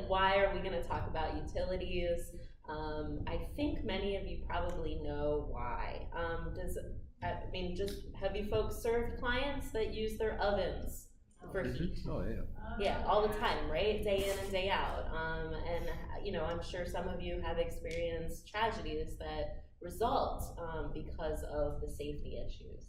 why are we going to talk about utilities? I think many of you probably know why. Just have you folks served clients that use their ovens for heat? Oh, yeah. Yeah, all the time, right? Day in and day out. And I'm sure some of you have experienced tragedies that result because of the safety issues.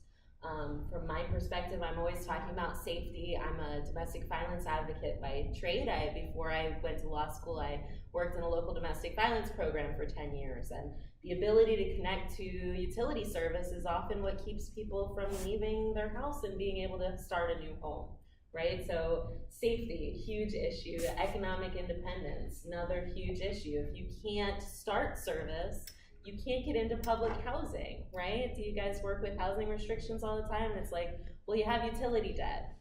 From my perspective, I'm always talking about safety. I'm a domestic violence advocate by trade. Before I went to law school, I worked in a local domestic violence program for 10 years. And the ability to connect to utility service is often what keeps people from leaving their house and being able to start a new home, right? So safety, huge issue. Economic independence, another huge issue. If you can't start service, you can't get into public housing, right? Do you guys work with housing restrictions all the time? And it's like, well, you have utility debt.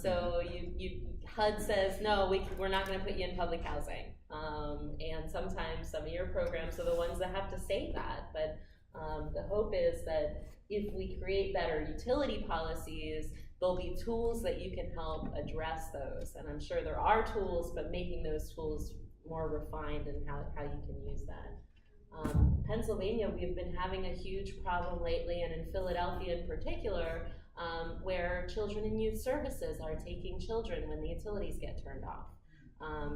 So HUD says, no, we're not gonna put you in public housing. And sometimes some of your programs are the ones that have to say that. But the hope is that if we create better utility policies, there'll be tools that you can help address those. And I'm sure there are tools, but making those tools more refined and how you can use that. Pennsylvania, we've been having a huge problem lately, and in Philadelphia in particular, where children and youth services are taking children when the utilities get turned off.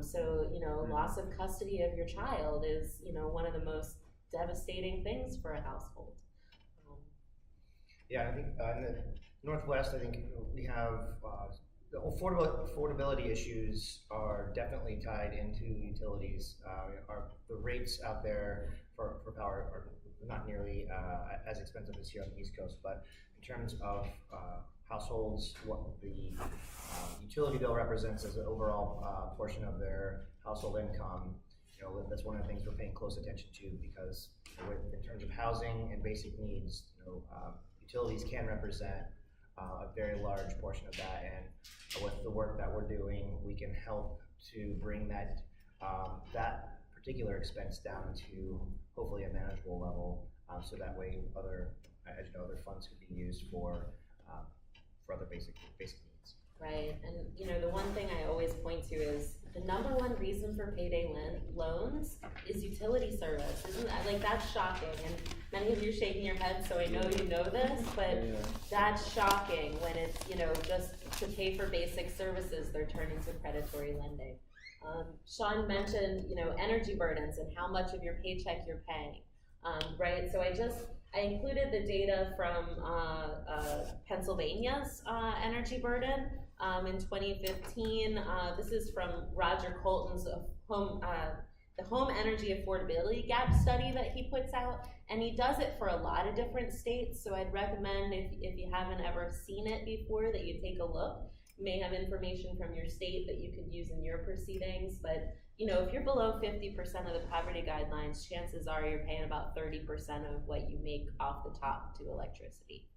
So, loss of custody of your child is, one of the most devastating things for a household. Yeah, I think in the Northwest, I think we have the affordability issues are definitely tied into utilities. The rates out there for power are not nearly as expensive as here on the East Coast, but in terms of households, what the utility bill represents as an overall portion of their household income, that's one of the things we're paying close attention to, because in terms of housing and basic needs, utilities can represent a very large portion of that, and with the work that we're doing, we can help to bring that that particular expense down to hopefully a manageable level, so that way other funds could be used for other basic needs. Right, and the one thing I always point to is the number one reason for payday loans is utility service. Isn't that, that's shocking? And many of you are shaking your heads, so I know you know this, but that's shocking when it's, just to pay for basic services, they're turning to predatory lending. Sean mentioned, energy burdens and how much of your paycheck you're paying, right? So I included the data from Pennsylvania's energy burden in 2015. This is from Roger Colton's the Home Energy Affordability Gap study that he puts out, and he does it for a lot of different states. So I'd recommend if you haven't ever seen it before that you take a look. You may have information from your state that you could use in your proceedings, but if you're below 50% of the poverty guidelines, chances are you're paying about 30% of what you make off the top to electricity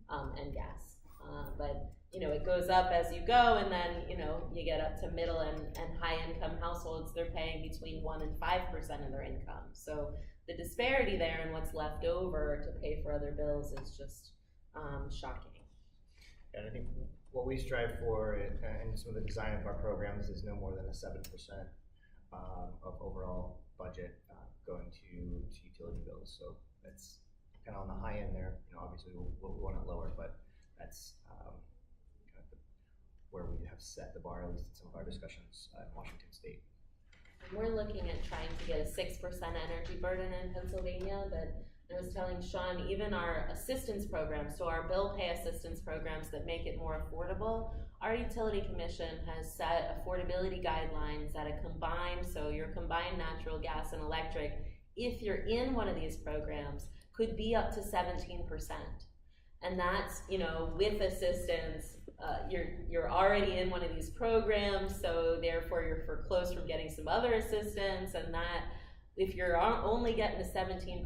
and gas. But it goes up as you go, and then you get up to middle and high income households, they're paying between 1% and 5% of their income. So the disparity there and what's left over to pay for other bills is just shocking. And I think what we strive for in some of the design of our programs is no more than a 7% of overall budget going to utility bills. So that's kind of on the high end there. Obviously we'll want it lower, but that's kind of where we have set the bar, at least in some of our discussions in Washington State. We're looking at trying to get a 6% energy burden in Pennsylvania, but I was telling Sean, even our assistance programs, so our bill pay assistance programs that make it more affordable, our utility commission has set affordability guidelines that so your combined natural gas and electric, if you're in one of these programs, could be up to 17%. And that's, with assistance, you're already in one of these programs, so therefore you're foreclosed from getting some other assistance, and that if you're only getting to 17%,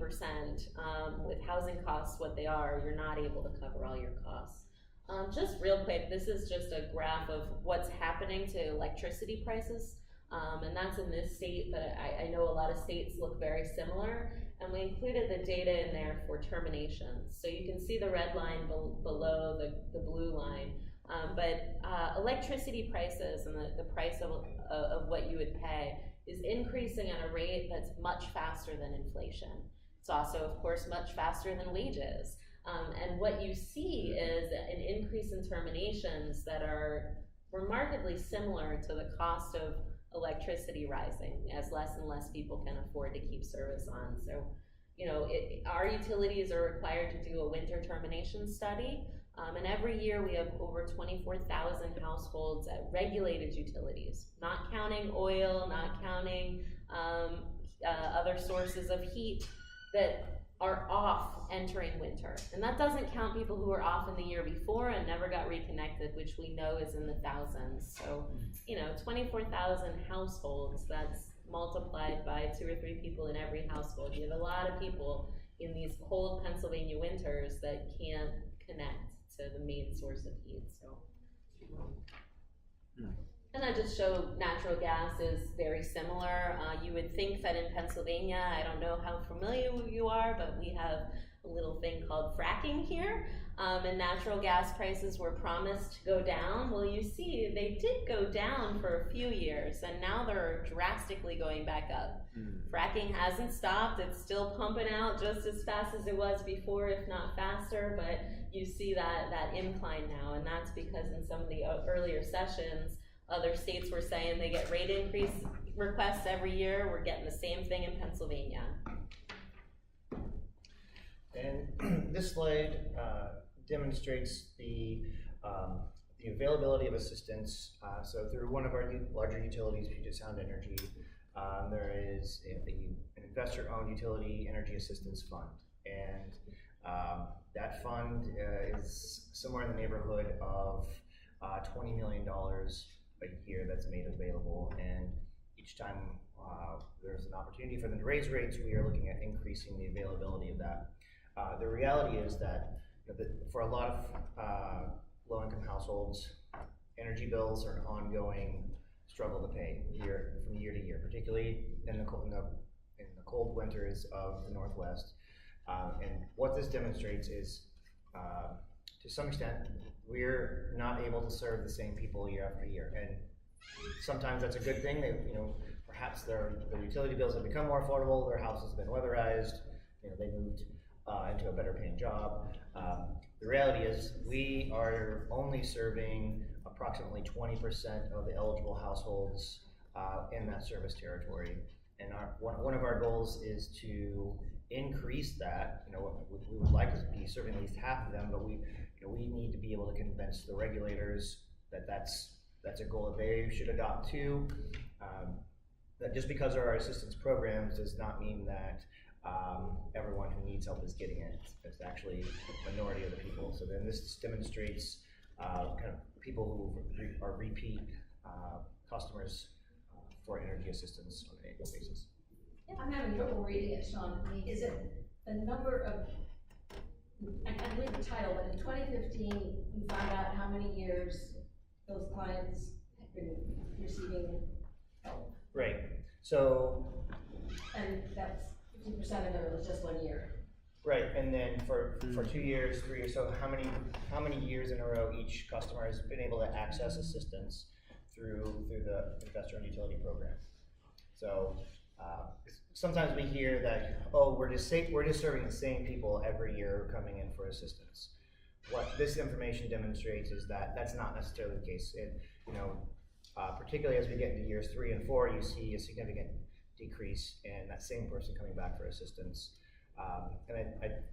with housing costs what they are, you're not able to cover all your costs. Just real quick, this is just a graph of what's happening to electricity prices, and that's in this state, but I know a lot of states look very similar, and we included the data in there for terminations. So you can see the red line below the blue line. But electricity prices and the price of what you would pay is increasing at a rate that's much faster than inflation. It's also, of course, much faster than wages. And what you see is an increase in terminations that are remarkably similar to the cost of electricity rising as less and less people can afford to keep service on. So, you know, our utilities are required to do a winter termination study. And every year we have over 24,000 households at regulated utilities, not counting oil, not counting other sources of heat, that are off entering winter. And that doesn't count people who were off in the year before and never got reconnected, which we know is in the thousands. So, you know, 24,000 households, that's multiplied by 2 or 3 people in every household. You have a lot of people in these cold Pennsylvania winters that can't connect to the main source of heat. So, and I just showed natural gas is very similar. You would think that in Pennsylvania, I don't know how familiar you are, but we have a little thing called fracking here. And natural gas prices were promised to go down. Well, you see, they did go down for a few years, and now they're drastically going back up. Fracking hasn't stopped. It's still pumping out just as fast as it was before, if not faster, but you see that incline now, and that's because in some of the earlier sessions, other states were saying they get rate increase requests every year. We're getting the same thing in Pennsylvania. And this slide demonstrates the availability of assistance. So through one of our larger utilities, Puget Sound Energy, there is an investor-owned utility energy assistance fund. And that fund is somewhere in the neighborhood of $20 million a year that's made available, and each time there's an opportunity for them to raise rates, we are looking at increasing the availability of that. The reality is that, for a lot of low-income households, energy bills are an ongoing struggle to pay from year to year, particularly in the cold winters of the Northwest. And what this demonstrates is, to some extent, we're not able to serve the same people year after year, and sometimes that's a good thing. Perhaps their utility bills have become more affordable. Their house has been weatherized. They moved into a better paying job. The reality is we are only serving approximately 20% of the eligible households in that service territory, and one of our goals is to increase that. We would like to be serving at least half of them, but we need to be able to convince the regulators that that's a goal that they should adopt too. That just because there are assistance programs does not mean that everyone who needs help is getting it. It's actually a minority of the people. So then this demonstrates kind of people who are repeat customers for energy assistance on an annual basis. I'm having trouble reading it, Sean. Is it the number of, I can't read the title, but in 2015, you found out how many years those clients have been receiving help. Right. So. And that's 50% of it was just 1 year. Right, and then for 2 years, 3 years, so how many years in a row each customer has been able to access assistance through the investor-owned utility program. So sometimes we hear that, oh, we're just serving the same people every year coming in for assistance. What this information demonstrates is that that's not necessarily the case. Particularly as we get into years 3 and 4, you see a significant decrease in that same person coming back for assistance.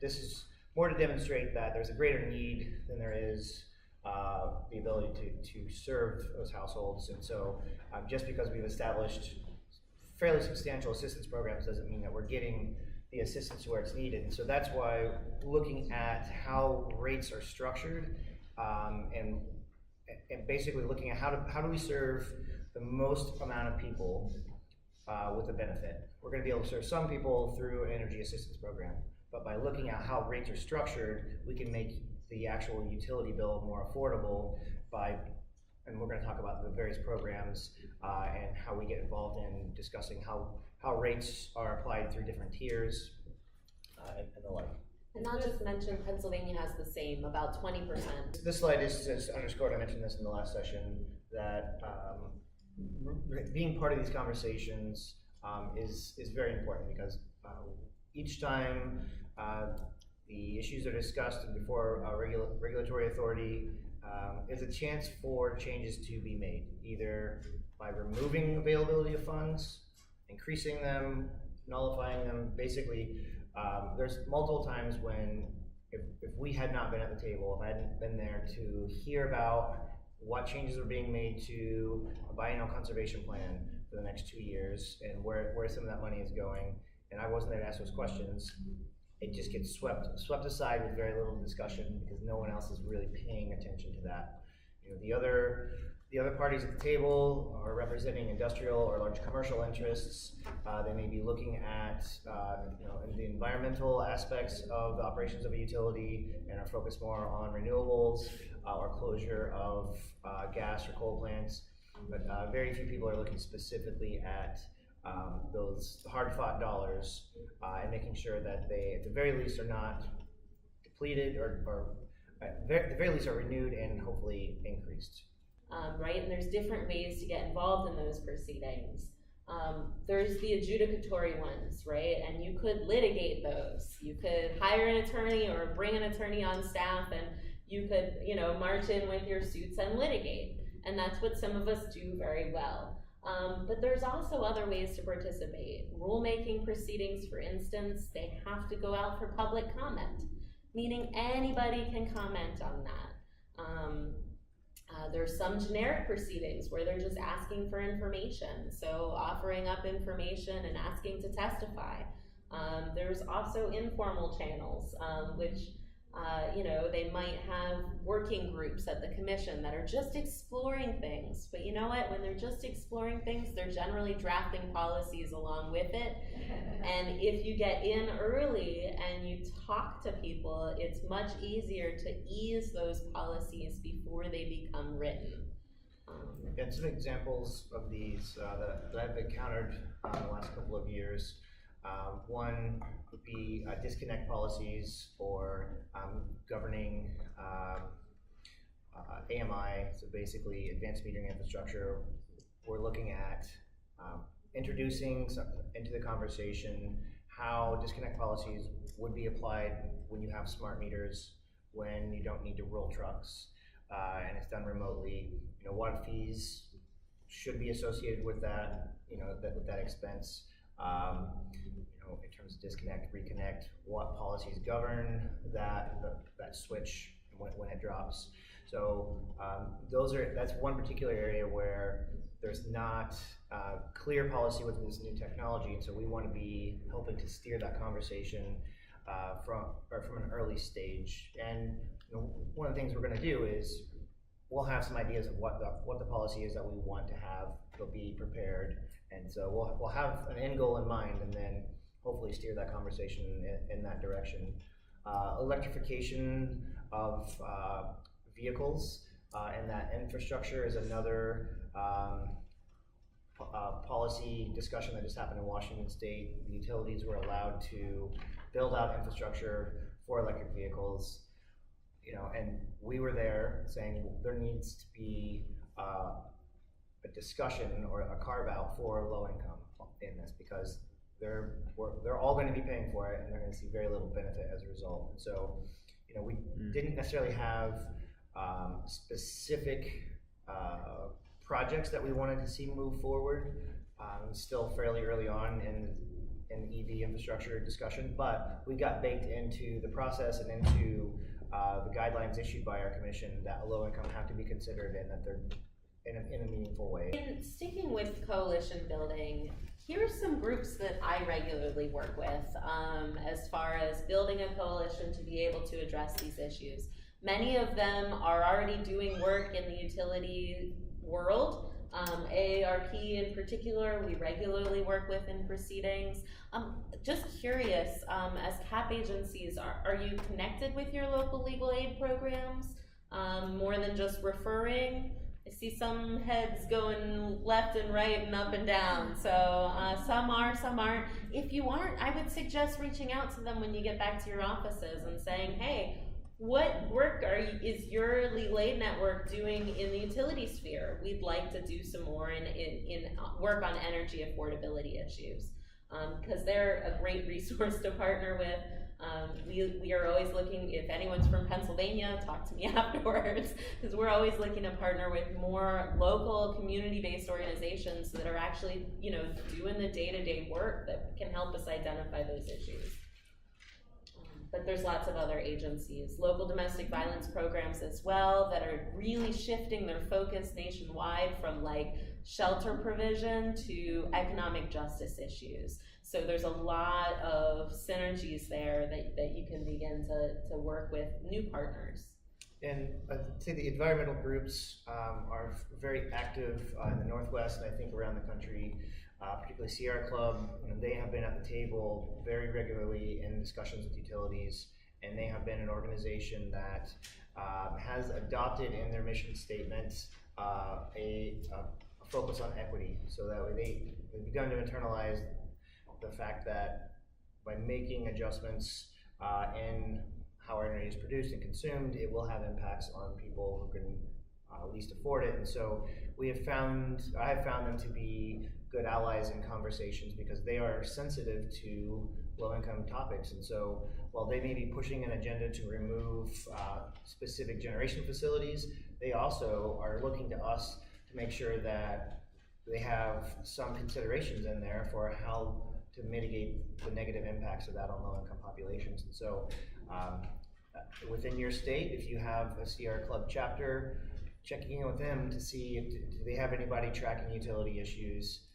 This is more to demonstrate that there's a greater need than there is the ability to serve those households. And so just because we've established fairly substantial assistance programs doesn't mean that we're getting the assistance where it's needed. And so that's why looking at how rates are structured and basically looking at how do we serve the most amount of people with a benefit. We're going to be able to serve some people through an energy assistance program, but by looking at how rates are structured, we can make the actual utility bill more affordable and we're going to talk about the various programs and how we get involved in discussing how rates are applied through different tiers and the like. And not just mention Pennsylvania has the same, about 20%. This slide is underscored, I mentioned this in the last session, that being part of these conversations is very important, because each time the issues are discussed and before a regulatory authority, is a chance for changes to be made, either by removing availability of funds, increasing them, nullifying them. Basically, there's multiple times when if we had not been at the table, if I hadn't been there to hear about what changes are being made to a biennial conservation plan for the next 2 years and where some of that money is going, and I wasn't there to ask those questions, it just gets swept aside with very little discussion, because no one else is really paying attention to that. You know, the other parties at the table are representing industrial or large commercial interests. They may be looking at the environmental aspects of the operations of a utility and are focused more on renewables or closure of gas or coal plants. But very few people are looking specifically at those hard-fought dollars and making sure that they, at the very least, are not depleted or at the very least are renewed and hopefully increased. Right, and there's different ways to get involved in those proceedings. There's the adjudicatory ones, right, and you could litigate those. You could hire an attorney or bring an attorney on staff, and you could, march in with your suits and litigate, and that's what some of us do very well. But there's also other ways to participate. Rulemaking proceedings, for instance, they have to go out for public comment, meaning anybody can comment on that. There's some generic proceedings where they're just asking for information, so offering up information and asking to testify. There's also informal channels, which they might have working groups at the commission that are just exploring things. But you know what? When they're just exploring things, they're generally drafting policies along with it. And if you get in early and you talk to people, it's much easier to ease those policies before they become written. And some examples of these that I've encountered in the last couple of years. One would be disconnect policies or governing AMI, so basically advanced metering infrastructure. We're looking at introducing into the conversation how disconnect policies would be applied when you have smart meters, when you don't need to roll trucks, and it's done remotely. What fees should be associated with that, with that expense. In terms of disconnect, reconnect, what policies govern that switch when it drops. So that's one particular area where there's not clear policy with this new technology, and so we want to be helping to steer that conversation from an early stage. And one of the things we're going to do is we'll have some ideas of what the policy is that we want to have. They'll be prepared, and so we'll have an end goal in mind, and then hopefully steer that conversation in that direction. Electrification of vehicles and that infrastructure is another policy discussion that just happened in Washington State. The utilities were allowed to build out infrastructure for electric vehicles, and we were there saying there needs to be a discussion or a carve out for low income in this, because they're all going to be paying for it, and they're going to see very little benefit as a result. And so, we didn't necessarily have specific projects that we wanted to see move forward. Still fairly early on in the EV infrastructure discussion, but we got baked into the process and into the guidelines issued by our commission that low income have to be considered, and that they're in a meaningful way. And sticking with coalition building, here are some groups that I regularly work with as far as building a coalition to be able to address these issues. Many of them are already doing work in the utility world. AARP in particular, we regularly work with in proceedings. Just curious, as CAP agencies, are you connected with your local legal aid programs more than just referring? I see some heads going left and right and up and down. So some are, some aren't. If you aren't, I would suggest reaching out to them when you get back to your offices and saying, hey, what work is your legal aid network doing in the utility sphere? We'd like to do some more in work on energy affordability issues, because they're a great resource to partner with. We are always looking, if anyone's from Pennsylvania, talk to me afterwards, because we're always looking to partner with more local community-based organizations that are actually, doing the day-to-day work that can help us identify those issues. But there's lots of other agencies, local domestic violence programs as well, that are really shifting their focus nationwide from like shelter provision to economic justice issues. So there's a lot of synergies there that you can begin to work with new partners. And I'd say the environmental groups are very active in the Northwest and I think around the country. Particularly Sierra Club, they have been at the table very regularly in discussions with utilities, and they have been an organization that has adopted in their mission statement a focus on equity. So that way they've begun to internalize the fact that by making adjustments in how our energy is produced and consumed, it will have impacts on people who can least afford it. And so I have found them to be good allies in conversations because they are sensitive to low-income topics. And so while they may be pushing an agenda to remove specific generation facilities, they also are looking to us to make sure that they have some considerations in there for how to mitigate the negative impacts of that on low-income populations. And so within your state, if you have a Sierra Club chapter, checking in with them to see do they have anybody tracking utility issues,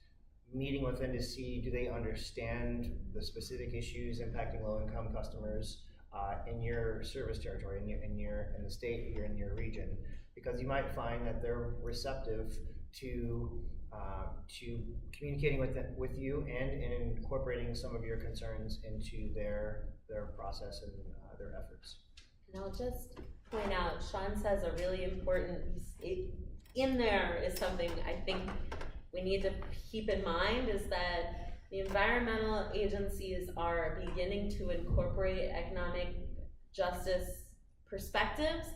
meeting with them to see do they understand the specific issues impacting low-income customers in your service territory, in the state, in your region, because you might find that they're receptive to communicating with you and incorporating some of your concerns into their process and their efforts. And I'll just point out, Sean says a really important, in there is something I think we need to keep in mind, is that the environmental agencies are beginning to incorporate economic justice perspectives,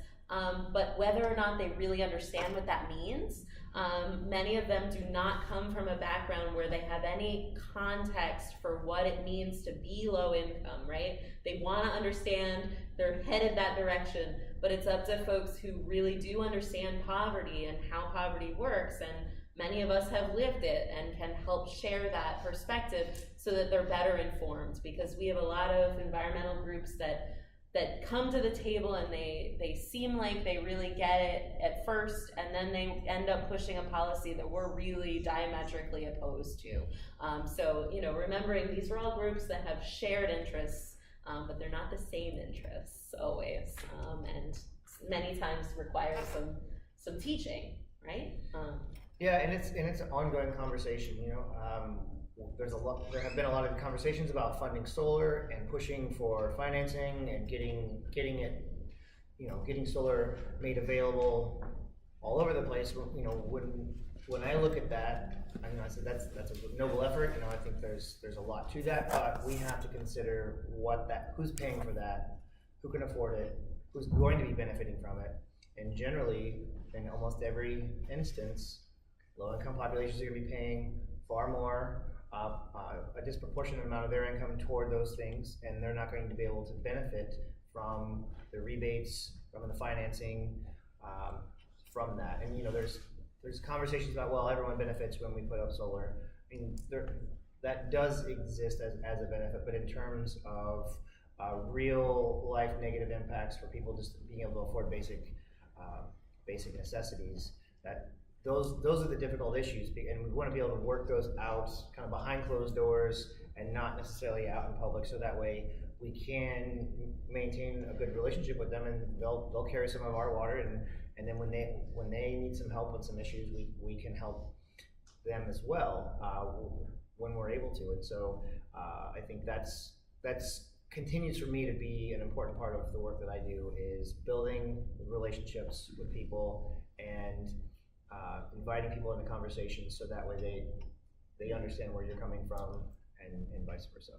but whether or not they really understand what that means, many of them do not come from a background where they have any context for what it means to be low income, right? They want to understand, they're headed that direction, but it's up to folks who really do understand poverty and how poverty works, and many of us have lived it and can help share that perspective so that they're better informed, because we have a lot of environmental groups that come to the table and they seem like they really get it at first, and then they end up pushing a policy that we're really diametrically opposed to. So, remembering these are all groups that have shared interests, but they're not the same interests always, and many times require some teaching, right? Yeah, and it's an ongoing conversation. There have been a lot of conversations about funding solar and pushing for financing and getting it, getting solar made available all over the place. When I look at that, I said that's a noble effort. I think there's a lot to that, but we have to consider who's paying for that, who can afford it, who's going to be benefiting from it, and generally, in almost every instance, low-income populations are going to be paying far more, a disproportionate amount of their income toward those things, and they're not going to be able to benefit from the rebates, from the financing, from that. And there's conversations about, well, everyone benefits when we put up solar. That does exist as a benefit, but in terms of real life negative impacts for people just being able to afford basic necessities, those are the difficult issues, and we want to be able to work those out kind of behind closed doors and not necessarily out in public, so that way we can maintain a good relationship with them, and they'll carry some of our water, and then when they need some help with some issues, we can help them as well when we're able to. And so I think that's continues for me to be an important part of the work that I do, is building relationships with people and inviting people into conversations so that way they understand where you're coming from and vice versa.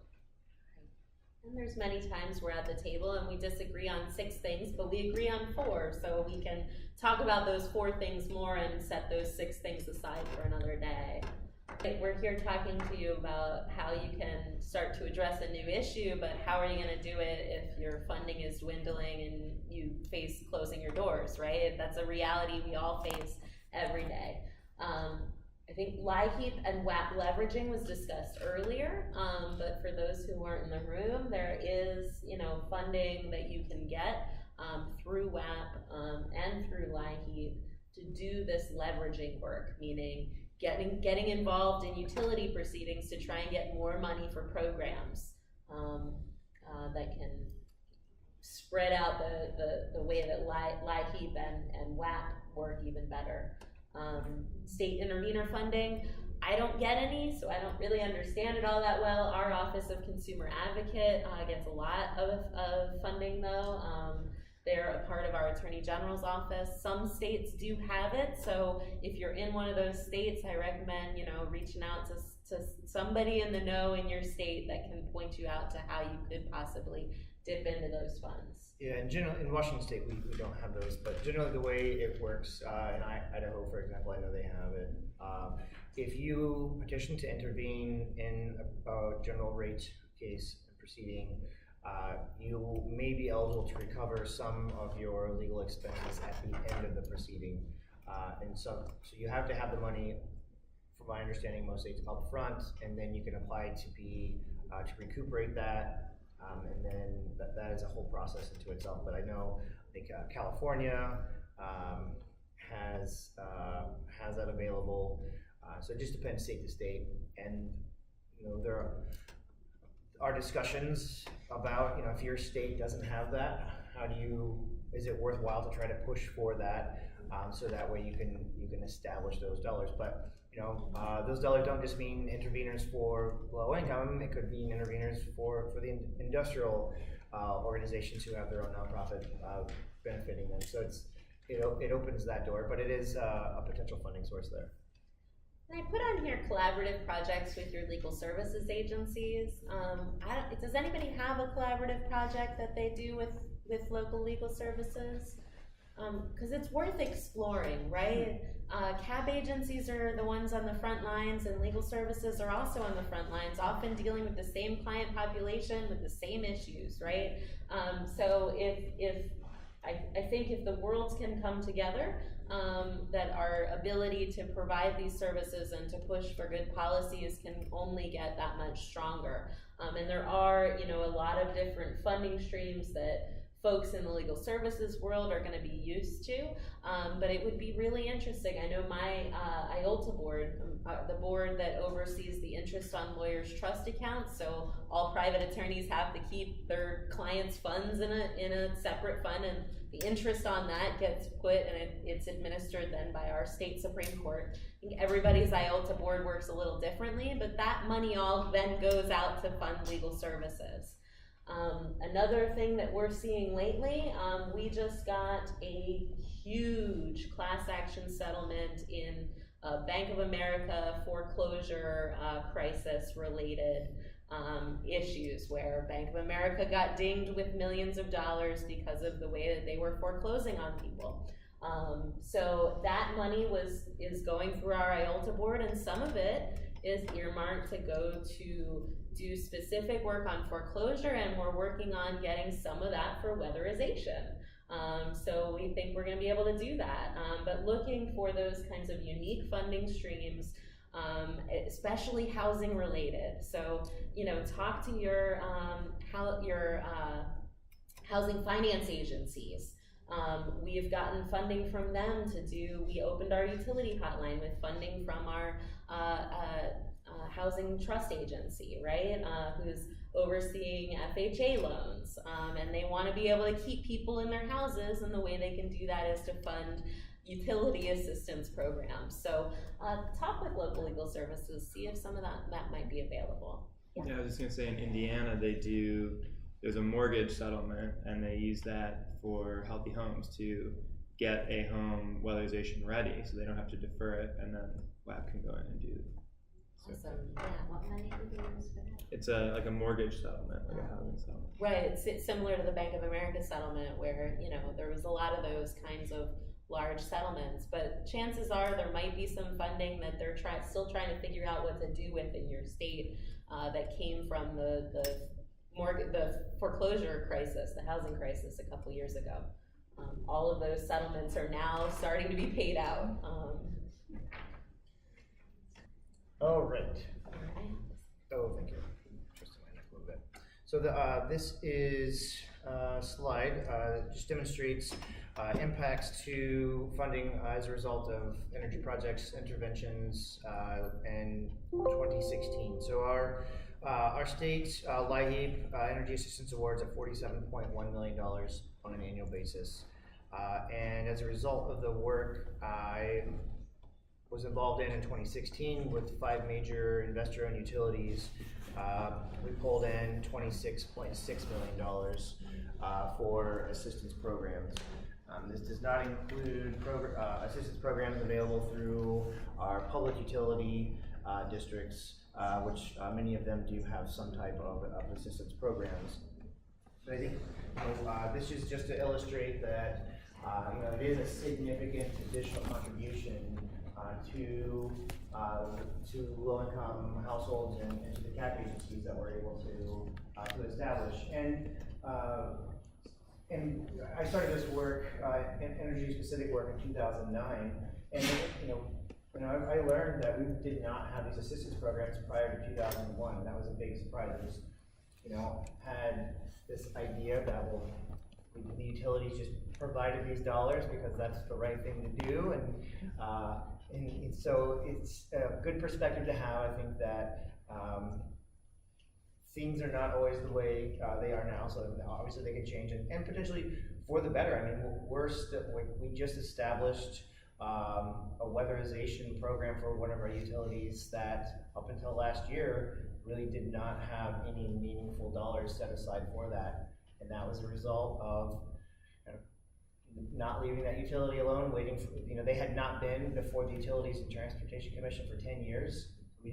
And there's many times we're at the table and we disagree on 6 things, but we agree on 4, so we can talk about those 4 things more and set those 6 things aside for another day. We're here talking to you about how you can start to address a new issue, but how are you going to do it if your funding is dwindling and you face closing your doors, right? That's a reality we all face every day. I think LIHEAP and WAP leveraging was discussed earlier, but for those who weren't in the room, there is, funding that you can get through WAP and through LIHEAP to do this leveraging work, meaning getting involved in utility proceedings to try and get more money for programs that can spread out the way that LIHEAP and WAP work even better. State intervener funding, I don't get any, so I don't really understand it all that well. Our Office of Consumer Advocate gets a lot of funding though. They're a part of our Attorney General's office. Some states do have it, so if you're in one of those states, I recommend, reaching out to somebody in the know in your state that can point you out to how you could possibly dip into those funds. Yeah, in Washington State, we don't have those, but generally the way it works, in Idaho, for example, I know they have it. If you petition to intervene in a general rate case proceeding, you may be eligible to recover some of your legal expenses at the end of the proceeding. And so you have to have the money, from my understanding, most states up front, and then you can apply to recuperate that. And then that is a whole process into itself. But I think California has that available. So it just depends state to state. And there are discussions about if your state doesn't have that, is it worthwhile to try to push for that, so that way you can establish those dollars. But those dollars don't just mean interveners for low income. It could mean interveners for the industrial organizations who have their own nonprofit benefiting them. So it opens that door, but it is a potential funding source there. And I put on here collaborative projects with your legal services agencies. Does anybody have a collaborative project that they do with local legal services? Because it's worth exploring, right? CAB agencies are the ones on the front lines, and legal services are also on the front lines, often dealing with the same client population with the same issues, right? So I think if the worlds can come together, that our ability to provide these services and to push for good policies can only get that much stronger. And there are, a lot of different funding streams that folks in the legal services world are going to be used to, but it would be really interesting. I know my IOLTA board, the board that oversees the interest on lawyers' trust accounts, so all private attorneys have to keep their clients' funds in a separate fund, and the interest on that gets put and it's administered then by our state Supreme Court. I think everybody's IOLTA board works a little differently, but that money all then goes out to fund legal services. Another thing that we're seeing lately, we just got a huge class action settlement in Bank of America foreclosure crisis related issues, where Bank of America got dinged with millions of dollars because of the way that they were foreclosing on people. So that money is going through our IOLTA board, and some of it is earmarked to go to do specific work on foreclosure, and we're working on getting some of that for weatherization. So we think we're going to be able to do that, but looking for those kinds of unique funding streams, especially housing related. So, talk to your housing finance agencies. We've gotten funding from them we opened our utility hotline with funding from our housing trust agency, right? Who's overseeing FHA loans, and they want to be able to keep people in their houses, and the way they can do that is to fund utility assistance programs. So talk with local legal services, see if some of that might be available. Yeah, I was just gonna say in Indiana there's a mortgage settlement, and they use that for Healthy Homes to get a home weatherization ready, so they don't have to defer it, and then WAC can go in and do. So Awesome. Yeah, what money do we use for that? it's like a mortgage settlement, like a housing settlement. Right, it's similar to the Bank of America settlement where, you know, there was a lot of those kinds of large settlements, but chances are there might be some funding that they're still trying to figure out what to do with in your state, that came from the foreclosure crisis, the housing crisis a couple years ago. All of those settlements are now starting to be paid out. All right. Oh, thank you. Twisting my neck a little bit. So this is a slide just demonstrates impacts to funding as a result of energy projects interventions in 2016. So our state LIHEAP Energy Assistance Awards at $47.1 million on an annual basis. And as a result of the work I was involved in 2016 with 5 major investor-owned utilities, we pulled in $26.6 million for assistance programs. This does not include assistance programs available through our public utility districts, which many of them do have some type of assistance programs. But I think this is just to illustrate that it is a significant additional contribution to low-income households and to the CAC agencies that we're able to establish. And I started this work, energy-specific work, in 2009, and I learned that we did not have these assistance programs prior to 2001, and that was a big surprise. I just, had this idea that the utilities just provided these dollars because that's the right thing to do, and so it's a good perspective to have. I think that things are not always the way they are now, so obviously they can change, and potentially for the better. I mean, we just established a weatherization program for one of our utilities that up until last year really did not have any meaningful dollars set aside for that, and that was a result of not leaving that utility alone, waiting for, they had not been before the Utilities and Transportation Commission for 10 years. We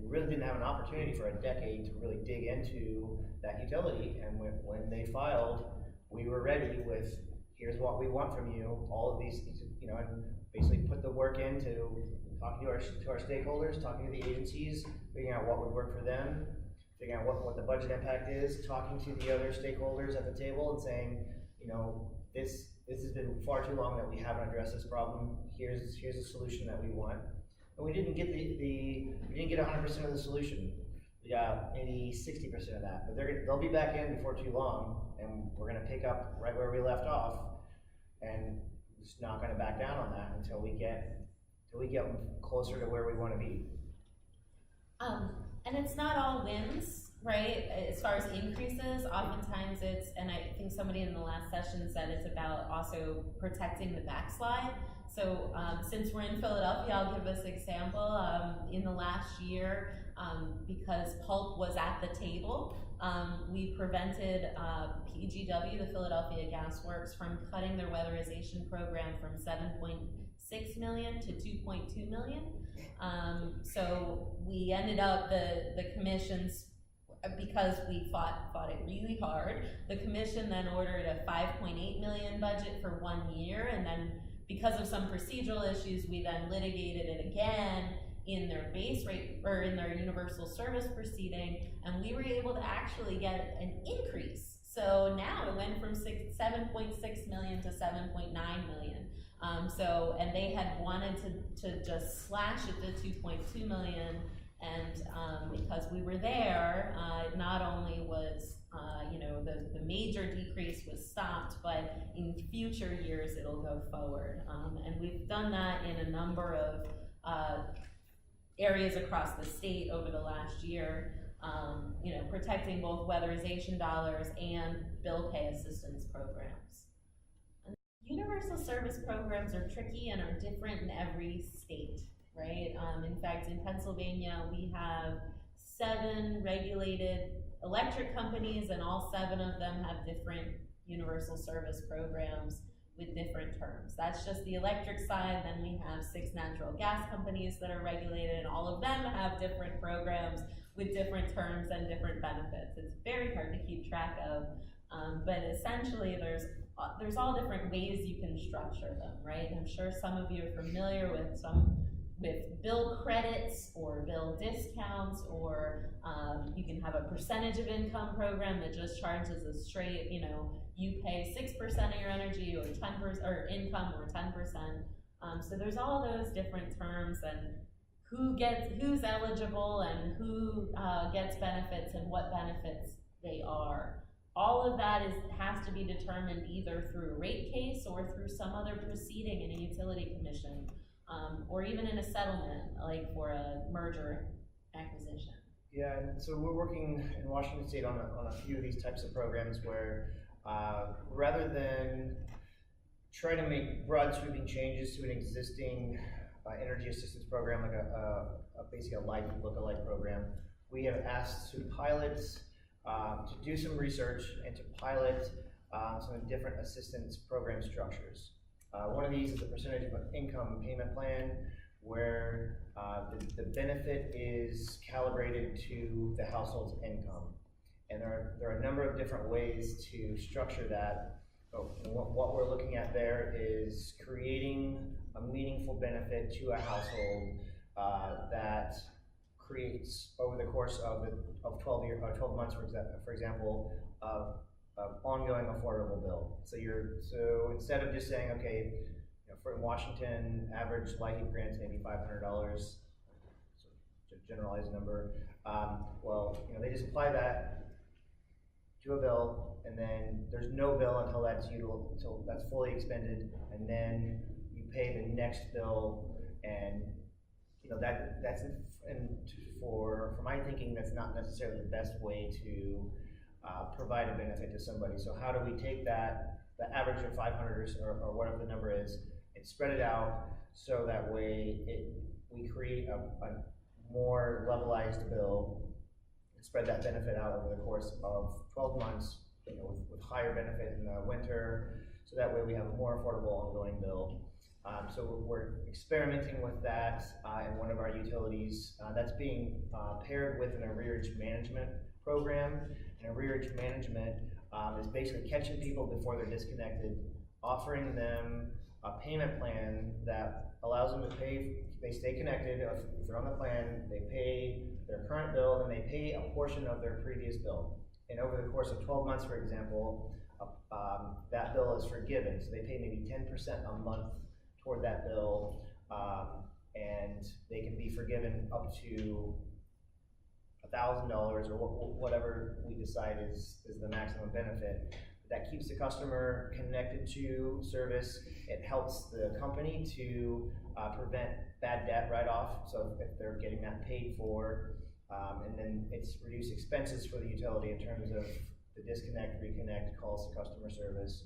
really didn't have an opportunity for a decade to really dig into that utility, and when they filed, we were ready with, here's what we want from you, all of these, and basically put the work into talking to our stakeholders, talking to the agencies, figuring out what would work for them, figuring out what the budget impact is, talking to the other stakeholders at the table and saying, this has been far too long that we haven't addressed this problem. Here's a solution that we want. And we didn't get we didn't get 100% of the solution. We got maybe 60% of that. But they'll be back in before too long, and we're gonna pick up right where we left off, and just not gonna back down on that until we get closer to where we want to be. And it's not all wins, right? As far as increases, oftentimes and I think somebody in the last session said it's about also protecting the backslide. So since we're in Philadelphia, I'll give this example. In the last year, because Pulp was at the table, we prevented PGW, the Philadelphia Gas Works, from cutting their weatherization program from 7.6 million to 2.2 million. So we ended up, the commission's, because we fought it really hard, the commission then ordered a 5.8 million budget for 1 year, and then because of some procedural issues, we then litigated it again in their base rate, or in their universal service proceeding, and we were able to actually get an increase. So now it went from 7.6 million to 7.9 million. And they had wanted to just slash it to 2.2 million, and because we were there, not only was the major decrease was stopped, but in future years it'll go forward. And we've done that in a number of areas across the state over the last year, protecting both weatherization dollars and bill pay assistance programs. Universal service programs are tricky and are different in every state, right? In fact, in Pennsylvania, we have 7 regulated electric companies, and all 7 of them have different universal service programs. with different terms. That's just the electric side. Then we have 6 natural gas companies that are regulated, and all of them have different programs with different terms and different benefits. It's very hard to keep track of, but essentially there's all different ways you can structure them, right? I'm sure some of you are familiar with bill credits or bill discounts, or you can have a percentage of income program that just charges a straight, you pay 6% of your energy or 10% or income or 10%. So there's all those different terms and who's eligible and who gets benefits and what benefits they are. All of that has to be determined either through a rate case or through some other proceeding in a utility commission. Or even in a settlement, like for a merger acquisition. Yeah, and so we're working in Washington State on a few of these types of programs where rather than try to make broad sweeping changes to an existing energy assistance program, like basically a look-alike program, we have asked to pilot, to do some research and to pilot some different assistance program structures. One of these is a percentage of income payment plan where the benefit is calibrated to the household's income. And there are a number of different ways to structure that. What we're looking at there is creating a meaningful benefit to a household that creates, over the course of 12 months, for example, ongoing affordable bill. So instead of just saying, okay, for Washington, average light heat grants maybe $500, so a generalized number. They just apply that to a bill, and then there's no bill until that's fully expended, and then you pay the next bill, and for my thinking, that's not necessarily the best way to provide a benefit to somebody. So how do we take the average of 500 or whatever the number is, and spread it out so that way we create a more levelized bill and spread that benefit out over the course of 12 months, with higher benefit in the winter, so that way we have a more affordable ongoing bill. So we're experimenting with that in one of our utilities. That's being paired with an arrearage management program. And arrearage management is basically catching people before they're disconnected, offering them a payment plan that allows them to pay. They stay connected. If they're on the plan, they pay their current bill, and they pay a portion of their previous bill. And over the course of 12 months, for example, that bill is forgiven. So they pay maybe 10% a month toward that bill, and they can be forgiven up to $1,000 or whatever we decide is the maximum benefit. That keeps the customer connected to service. It helps the company to prevent bad debt write-off, so if they're getting that paid for, and then it's reduced expenses for the utility in terms of the disconnect, reconnect, calls to customer service.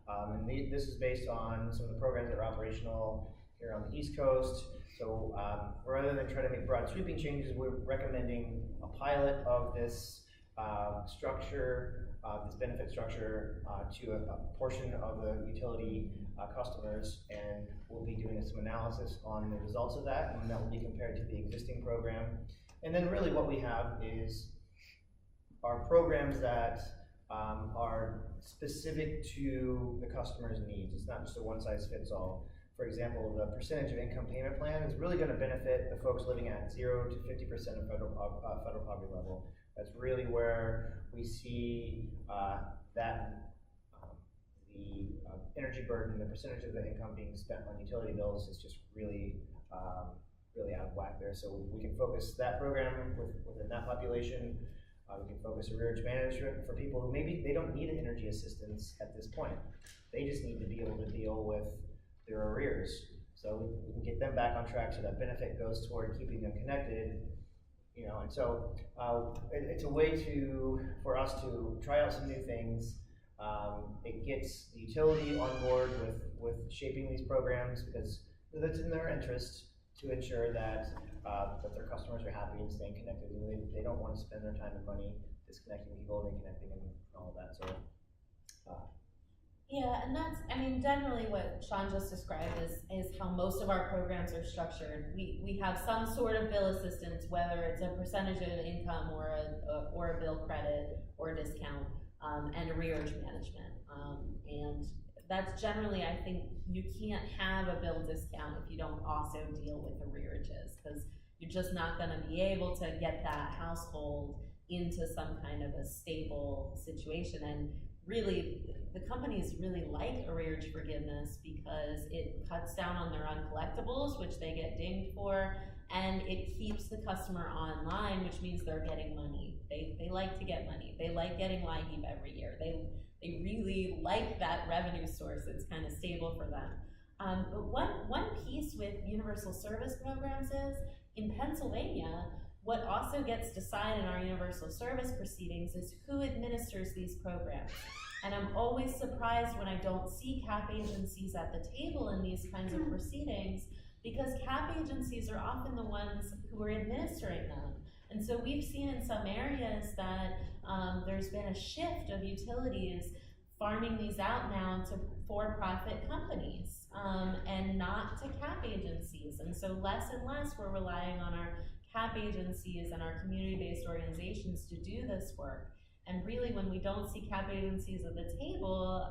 And this is based on some of the programs that are operational here on the East Coast. So rather than try to make broad sweeping changes, we're recommending a pilot of this structure, this benefit structure to a portion of the utility customers, and we'll be doing some analysis on the results of that, and that will be compared to the existing program. And then really what we have is our programs that are specific to the customer's needs. It's not just a one-size-fits-all. For example, the percentage of income payment plan is really going to benefit the folks living at 0 to 50% of federal poverty level. That's really where we see that the energy burden, the percentage of the income being spent on utility bills is just really out of whack there. So we can focus that program within that population. We can focus arrearage management for people who maybe they don't need energy assistance at this point. They just need to be able to deal with their arrears. So we can get them back on track so that benefit goes toward keeping them connected. And so it's a way for us to try out some new things. It gets the utility on board with shaping these programs because that's in their interest to ensure that their customers are happy and staying connected. They don't want to spend their time and money disconnecting people, reconnecting, and all of that. So. Yeah, and that's, I mean, generally what Sean just described is how most of our programs are structured. We have some sort of bill assistance, whether it's a percentage of income or a bill credit or a discount, and arrearage management. And that's generally, I think, you can't have a bill discount if you don't also deal with arrearages, because you're just not gonna be able to get that household into some kind of a stable situation. And really, the companies really like arrearage forgiveness because it cuts down on their uncollectibles, which they get dinged for, and it keeps the customer online, which means they're getting money. They like to get money. They like getting LIHEAP every year. They really like that revenue source. It's kind of stable for them. But one piece with universal service programs is, in Pennsylvania, what also gets decided in our universal service proceedings is who administers these programs. And I'm always surprised when I don't see CAP agencies at the table in these kinds of proceedings, because CAP agencies are often the ones who are administering them. And so we've seen in some areas that there's been a shift of utilities farming these out now to for-profit companies and not to CAP agencies. And so less and less we're relying on our CAP agencies and our community-based organizations to do this work. And really, when we don't see CAP agencies at the table,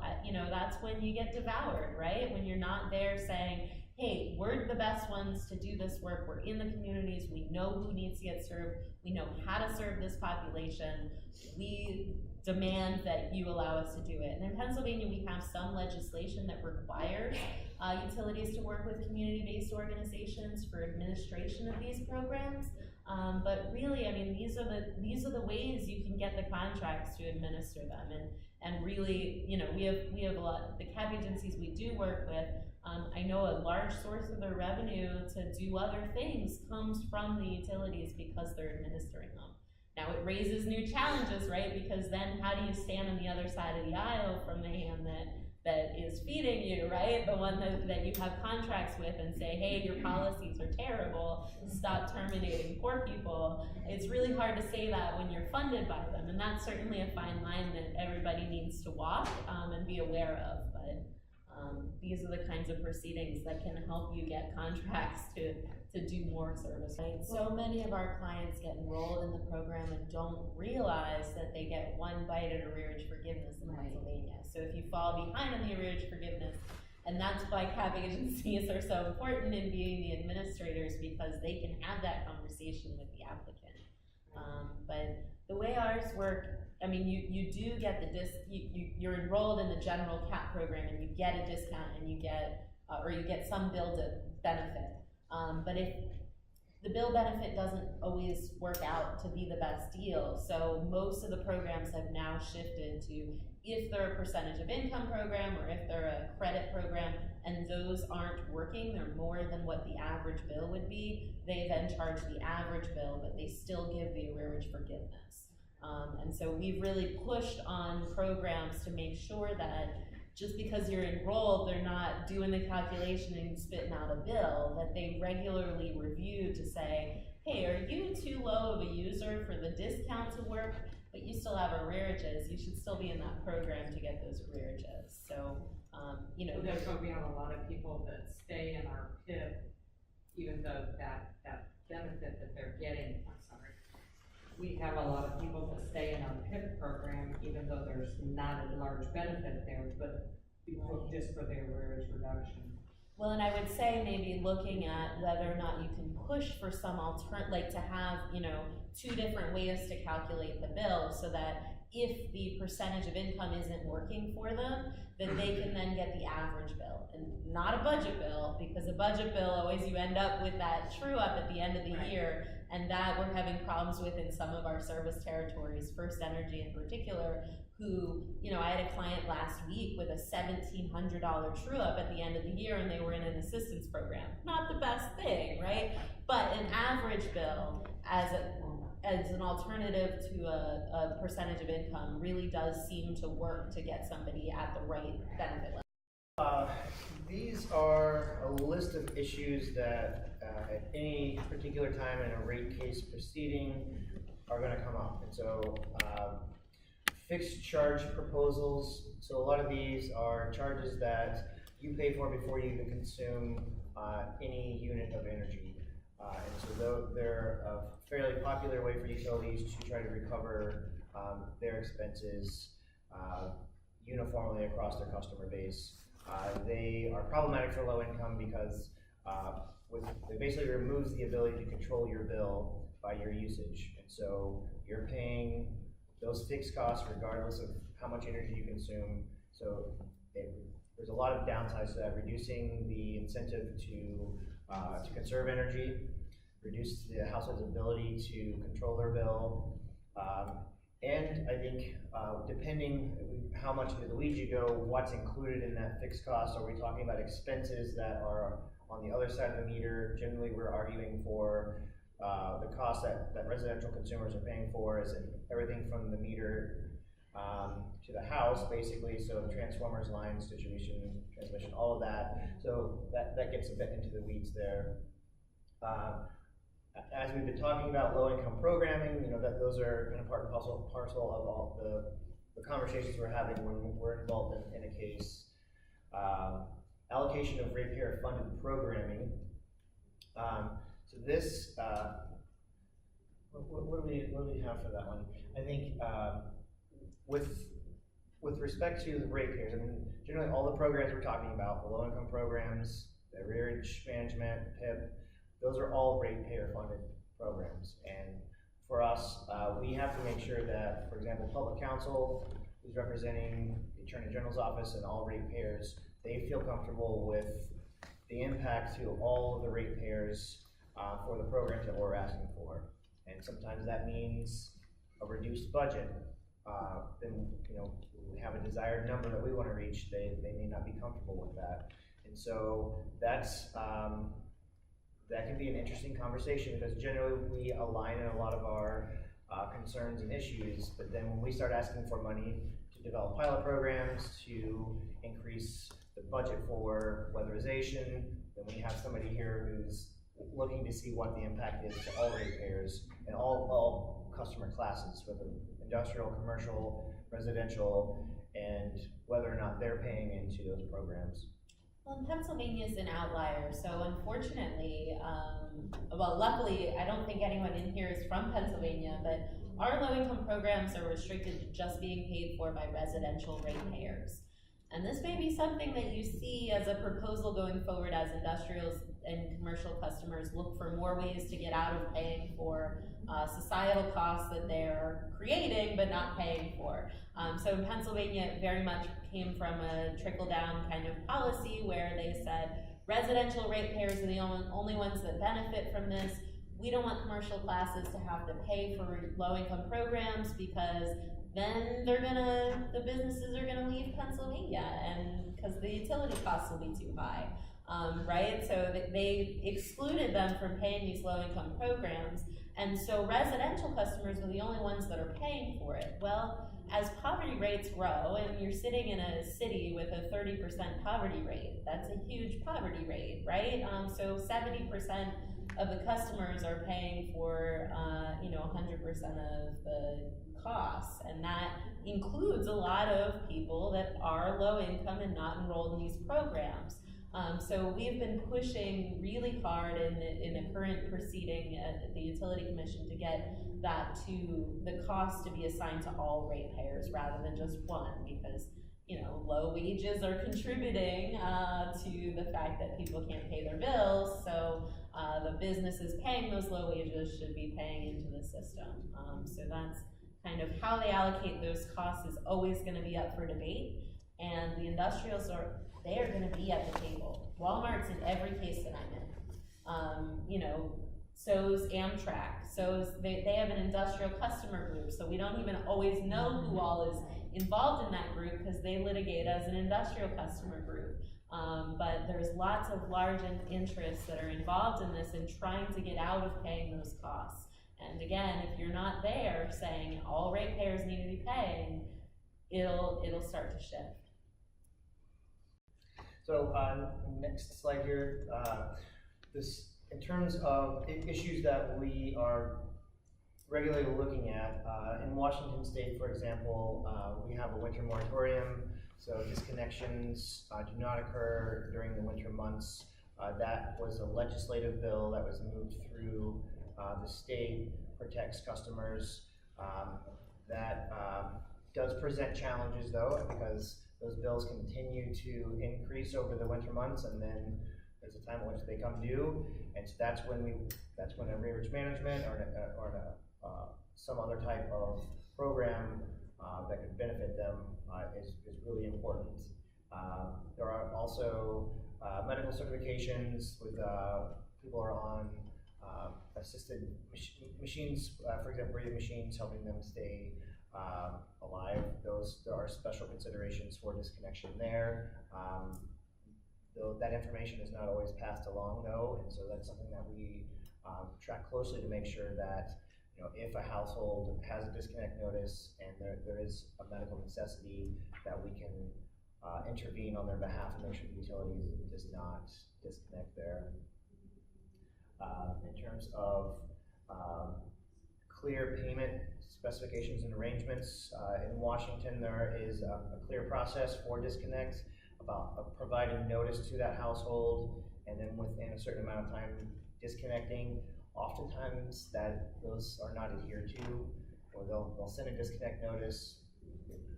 that's when you get devoured, right? When you're not there saying, hey, we're the best ones to do this work, we're in the communities, we know who needs to get served, we know how to serve this population, we demand that you allow us to do it. And in Pennsylvania, we have some legislation that requires utilities to work with community-based organizations for administration of these programs. But really, I mean, these are the ways you can get the contracts to administer them. And really, we have a lot, the CAP agencies we do work with, I know a large source of their revenue to do other things comes from the utilities because they're administering them. Now it raises new challenges, right? Because then how do you stand on the other side of the aisle from the hand that is feeding you, right? The one that you have contracts with, and say, hey, your policies are terrible, stop terminating poor people. It's really hard to say that when you're funded by them, and that's certainly a fine line that everybody needs to walk and be aware of. But these are the kinds of proceedings that can help you get contracts to do more service. Right? So many of our clients get enrolled in the program and don't realize that they get one bite at arrearage forgiveness in Pennsylvania. So if you fall behind on the arrearage forgiveness, and that's why CAP agencies are so important in being the administrators, because they can have that conversation with the applicant. But the way ours work, I mean, you do get the you're enrolled in the general CAP program, and you get a discount, and you get some bill benefit. But if the bill benefit doesn't always work out to be the best deal, so most of the programs have now shifted to, if they're a percentage of income program or if they're a credit program and those aren't working, they're more than what the average bill would be, they then charge the average bill, but they still give the arrearage forgiveness. And so we've really pushed on programs to make sure that just because you're enrolled, they're not doing the calculation and spitting out a bill, that they regularly review to say, hey, are you too low of a user for the discount to work, but you still have arrearages? You should still be in that program to get those arrearages. So, there's going to be a lot of people that stay in our PIP, even though that benefit that they're getting, we have a lot of people that stay in our PIP program, even though there's not a large benefit there, but just for their arrearage reduction. Well, and I would say maybe looking at whether or not you can push for some alternative, like to have, two different ways to calculate the bill, so that if the percentage of income isn't working for them, that they can then get the average bill, and not a budget bill, because a budget bill, always you end up with that true up at the end of the year, and that we're having problems with in some of our service territories, First Energy in particular, who, I had a client last week with a $1,700 true up at the end of the year, and they were in an assistance program. Not the best thing, right? But an average bill as an alternative to a percentage of income really does seem to work to get somebody at the right benefit level. These are a list of issues that at any particular time in a rate case proceeding are going to come up. And so fixed charge proposals. So a lot of these are charges that you pay for before you even consume any unit of energy. And so they're a fairly popular way for utilities to try to recover their expenses uniformly across their customer base. They are problematic for low income because it basically removes the ability to control your bill by your usage. And so you're paying those fixed costs regardless of how much energy you consume. So there's a lot of downsides to that, reducing the incentive to conserve energy, reduce the household's ability to control their bill, and I think depending how much into the weeds you go, what's included in that fixed cost. Are we talking about expenses that are on the other side of the meter? Generally, we're arguing for the cost that residential consumers are paying for is everything from the meter to the house, basically. So transformers, lines, distribution, transmission, all of that. So that gets a bit into the weeds there. As we've been talking about low-income programming, those are kind of part and parcel of all the conversations we're having when we're involved in a case. Allocation of ratepayer-funded programming. So this, what do we have for that one? I think with respect to the ratepayers, I mean, generally all the programs we're talking about, the low-income programs, the arrearage management, PIP, those are all ratepayer-funded programs. And for us, we have to make sure that, for example, public counsel, who's representing the Attorney General's office and all ratepayers, they feel comfortable with the impact to all of the ratepayers for the programs that we're asking for. And sometimes that means a reduced budget. Then we have a desired number that we want to reach. They may not be comfortable with that. And so that can be an interesting conversation because generally we align in a lot of our concerns and issues, but then when we start asking for money to develop pilot programs, to increase the budget for weatherization, then we have somebody here who's looking to see what the impact is to all ratepayers and all customer classes, whether industrial, commercial, residential, and whether or not they're paying into those programs. Well, and Pennsylvania is an outlier, so unfortunately, well, luckily, I don't think anyone in here is from Pennsylvania, but our low-income programs are restricted to just being paid for by residential ratepayers. And this may be something that you see as a proposal going forward as industrials and commercial customers look for more ways to get out of paying for societal costs that they're creating but not paying for. So in Pennsylvania, it very much came from a trickle-down kind of policy where they said residential ratepayers are the only ones that benefit from this. We don't want commercial classes to have to pay for low-income programs because then the businesses are gonna leave Pennsylvania and because the utility costs will be too high, right? So they excluded them from paying these low-income programs. And so residential customers are the only ones that are paying for it. Well, as poverty rates grow, and you're sitting in a city with a 30% poverty rate, that's a huge poverty rate, right? So 70% of the customers are paying for 100% of the costs, and that includes a lot of people that are low income and not enrolled in these programs. So we've been pushing really hard in a current proceeding at the Utility Commission to get that to the cost to be assigned to all ratepayers rather than just one, because low wages are contributing to the fact that people can't pay their bills. So the businesses paying those low wages should be paying into the system. So that's kind of how they allocate those costs is always going to be up for debate, and the industrials they are going to be at the table. Walmart's in every case that I'm in. So's Amtrak. They have an industrial customer group, so we don't even always know who all is involved in that group because they litigate as an industrial customer group. But there's lots of large interests that are involved in this and trying to get out of paying those costs. And again, if you're not there saying all ratepayers need to be paying, it'll start to shift. So next slide here, this in terms of issues that we are regularly looking at. In Washington State, for example, we have a winter moratorium, so disconnections do not occur during the winter months. That was a legislative bill that was moved through the state, protects customers. That does present challenges though, because those bills continue to increase over the winter months, and then there's a time in which they come due, and so that's when a rearage management or some other type of program that could benefit them is really important. There are also medical certifications with people are on assisted machines, for example, breathing machines, helping them stay alive. There are special considerations for disconnection there. Though that information is not always passed along though, and so that's something that we track closely to make sure that, you know, if a household has a disconnect notice and there is a medical necessity, that we can intervene on their behalf and make sure the utility does not disconnect there. In terms of clear payment specifications and arrangements, in Washington there is a clear process for disconnect about providing notice to that household, and then within a certain amount of time disconnecting. Oftentimes those are not adhered to, or they'll send a disconnect notice.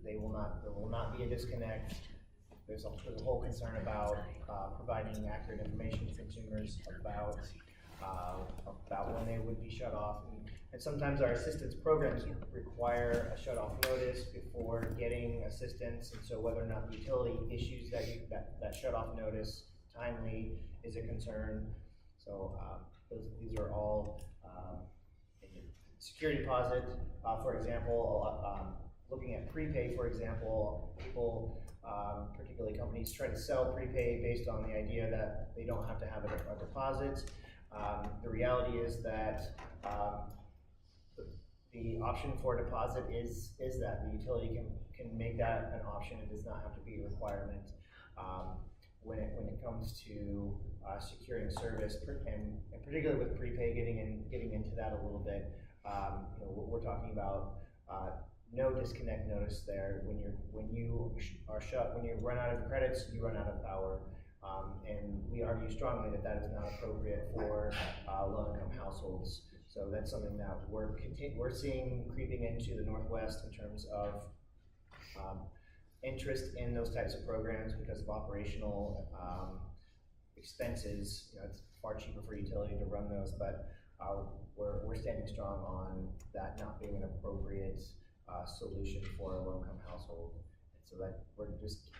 There will not be a disconnect. There's a whole concern about providing accurate information to consumers about when they would be shut off. And sometimes our assistance programs require a shut-off notice before getting assistance, and so whether or not the utility issues that shut-off notice timely is a concern. So these are all security deposit, for example, looking at prepay, for example, people, particularly companies, try to sell prepay based on the idea that they don't have to have a deposit. The reality is that the option for deposit is that the utility can make that an option. It does not have to be a requirement. When it comes to securing service, and particularly with prepay, getting into that a little bit, you know, we're talking about no disconnect notice there. When you run out of credits, you run out of power, and we argue strongly that is not appropriate for low-income households. So that's something that we're seeing creeping into the Northwest in terms of interest in those types of programs because of operational expenses. You know, it's far cheaper for utility to run those, but we're standing strong on that not being an appropriate solution for a low-income household. And so that we're just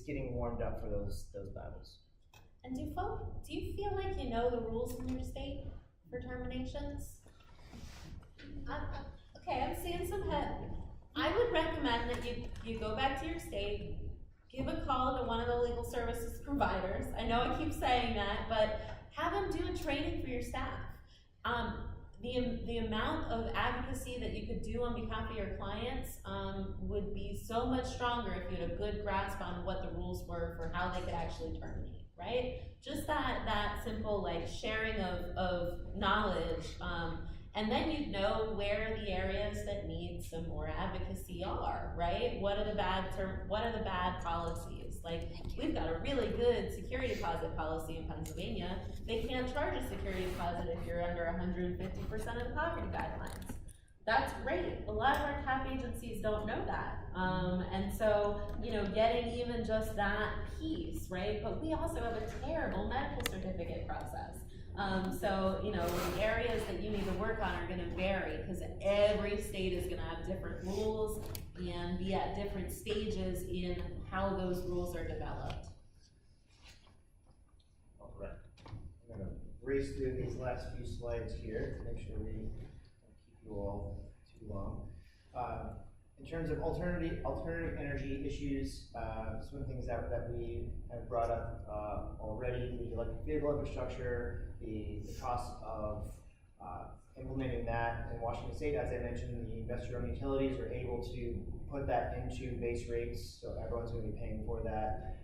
getting warmed up for those battles. And do you feel like you know the rules in your state for terminations? Okay, I'm seeing some head. I would recommend that you go back to your state, give a call to one of the legal services providers. I know I keep saying that, but have them do a training for your staff. The amount of advocacy that you could do on behalf of your clients would be so much stronger if you had a good grasp on what the rules were for how they could actually terminate, right? Just that simple like sharing of knowledge, and then you'd know where the areas that need some more advocacy are, right? What are the bad policies? Like, we've got a really good security deposit policy in Pennsylvania. They can't charge a security deposit if you're under 150% of the poverty guidelines. That's great. A lot of our top agencies don't know that. And so, you know, getting even just that piece, right? But we also have a terrible medical certificate process. So, you know, the areas that you need to work on are gonna vary because every state is gonna have different rules and be at different stages in how those rules are developed. All right. I'm gonna race through these last few slides here to make sure we don't keep you all too long. In terms of alternative energy issues, some of the things that we have brought up already, the electric vehicle infrastructure, the cost of implementing that in Washington State. As I mentioned, the investor-owned utilities are able to put that into base rates, so everyone's going to be paying for that.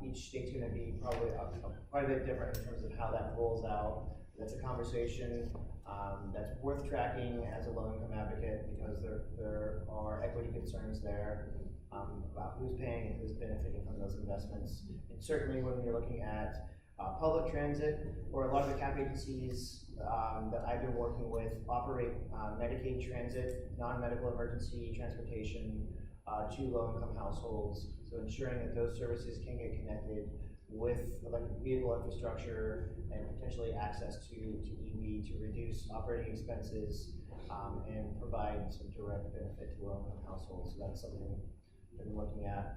Each state's going to be probably quite a bit different in terms of how that rolls out. that's a conversation that's worth tracking as a low-income advocate, because there are equity concerns there about who's paying and who's benefiting from those investments. And certainly when you're looking at public transit, or a lot of the CAP agencies that I've been working with operate Medicaid transit, non-medical emergency transportation to low-income households. So ensuring that those services can get connected with electric vehicle infrastructure and potentially access to EV to reduce operating expenses and provide some direct benefit to low-income households. So that's something that we're looking at.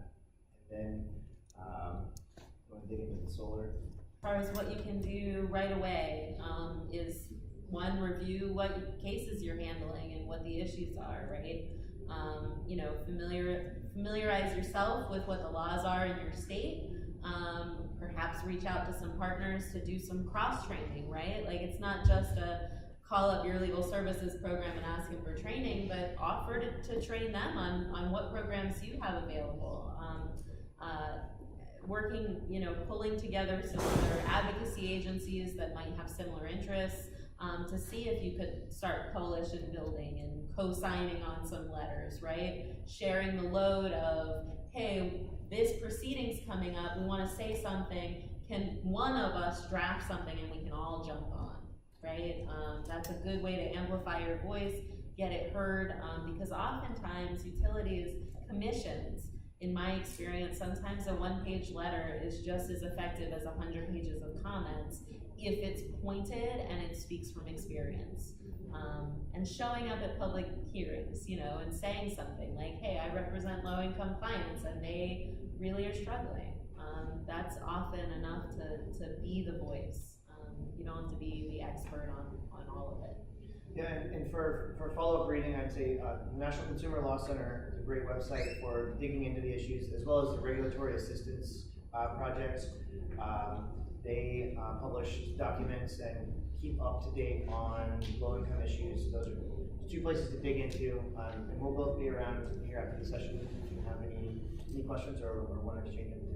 And then, want to dig into the solar? As far as what you can do right away, is one, review what cases you're handling and what the issues are, right? You know, familiarize yourself with what the laws are in your state. Perhaps reach out to some partners to do some cross-training, right? Like, it's not just a call up your legal services program and ask them for training, but offer to train them on what programs you have available. Working, you know, pulling together some other advocacy agencies that might have similar interests to see if you could start coalition building and co-signing on some letters, right? Sharing the load of, hey, this proceeding's coming up, we want to say something, can one of us draft something and we can all jump on, right? That's a good way to amplify your voice, get it heard, because oftentimes utilities, commissions, in my experience, sometimes a one-page letter is just as effective as 100 pages of comments if it's pointed and it speaks from experience. And showing up at public hearings, you know, and saying something like, hey, I represent low-income clients and they really are struggling. That's often enough to be the voice. You don't have to be the expert on all of it. Yeah, and for follow-up reading, I'd say the National Consumer Law Center is a great website for digging into the issues, as well as the Regulatory Assistance Project. They publish documents and keep up to date on low-income issues. Those are two places to dig into, and we'll both be around here after the session if you have any questions or want to exchange information.